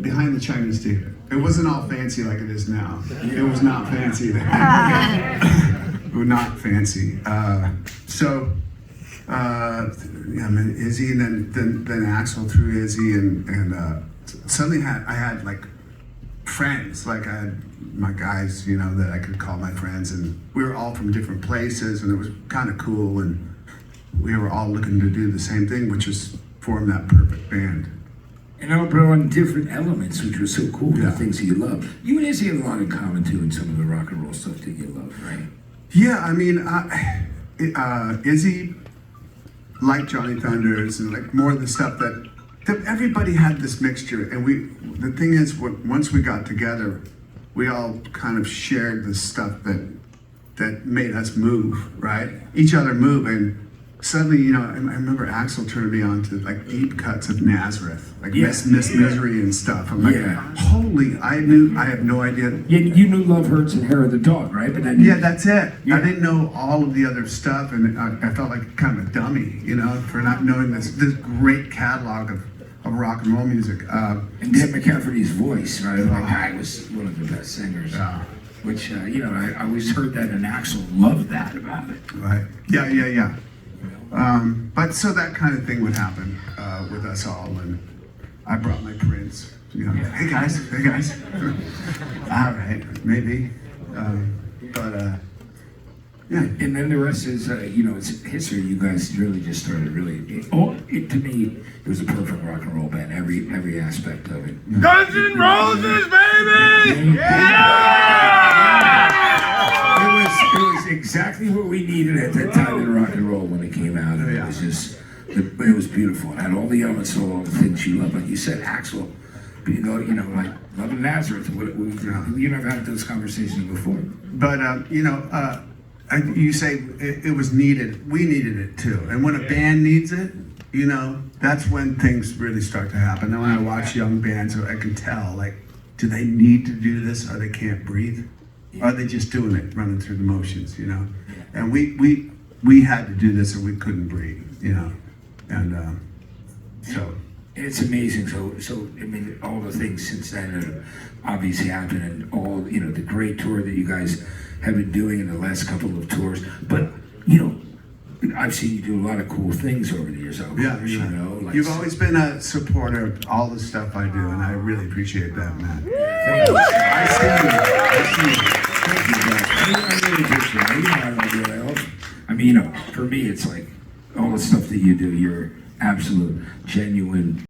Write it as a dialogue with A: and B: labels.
A: behind the Chinese theater. It wasn't all fancy like it is now. It was not fancy then. Not fancy. Yeah, I mean, Izzy, and then Axel through Izzy, and suddenly I had like friends, like I had my guys, you know, that I could call my friends, and we were all from different places, and it was kind of cool, and we were all looking to do the same thing, which was form that perfect band.
B: And all brought on different elements, which was so cool,
A: Yeah.
B: the things that you love. You and Izzy have a lot in common too in some of the rock and roll stuff that you love, right?
A: Yeah, I mean, Izzy liked Johnny Thunders and like more of the stuff that everybody had this mixture, and the thing is, once we got together, we all kind of shared the stuff that made us move, right? Each other move, and suddenly, you know, I remember Axel turned me on to like deep cuts of Nazareth, like Miss Misery and stuff. I'm like, holy, I have no idea.
B: You knew Love Hurts and Hair of the Dog, right? But then
A: That's it.
B: Yeah.
A: I didn't know all of the other stuff, and I felt like kind of a dummy, you know, for not knowing this great catalog of rock and roll music.
B: And Dan McCafferty's voice, right? Like, I was one of the best singers.
A: Yeah.
B: Which, you know, I always heard that, and Axel loved that about it.
A: Right. Yeah. But so that kind of thing would happen with us all, and I brought my prints. You know, hey guys. All right, maybe. Yeah.
B: And then the rest is, you know, it's history. You guys really just started to me, it was a perfect rock and roll band, every aspect of it.
C: Guns N' Roses, baby!
B: It was exactly what we needed at that time in rock and roll when it came out. And it was just, it was beautiful. It had all the elements, all the things you love. Like you said, Axel, you know, like Love of Nazareth. You never had those conversations before.
A: But you know, you say it was needed. We needed it too. And when a band needs it, you know, that's when things really start to happen. And when I watch young bands, I can tell, like, do they need to do this, or they can't breathe? Or are they just doing it, running through the motions, you know? And we had to do this, or we couldn't breathe, you know? And so.
B: It's amazing. So I mean, all the things since then have obviously happened, and all, you know, the great tour that you guys have been doing in the last couple of tours. But, you know, I've seen you do a lot of cool things over the years.
A: Yeah.
B: You know, like,
A: You've always been a supporter of all the stuff I do, and I really appreciate that, man.
B: Thank you.
A: I see you.
B: Thank you, guys. I really appreciate it. You know, I love you. I mean, you know, for me, it's like all the stuff that you do. You're absolute, genuine.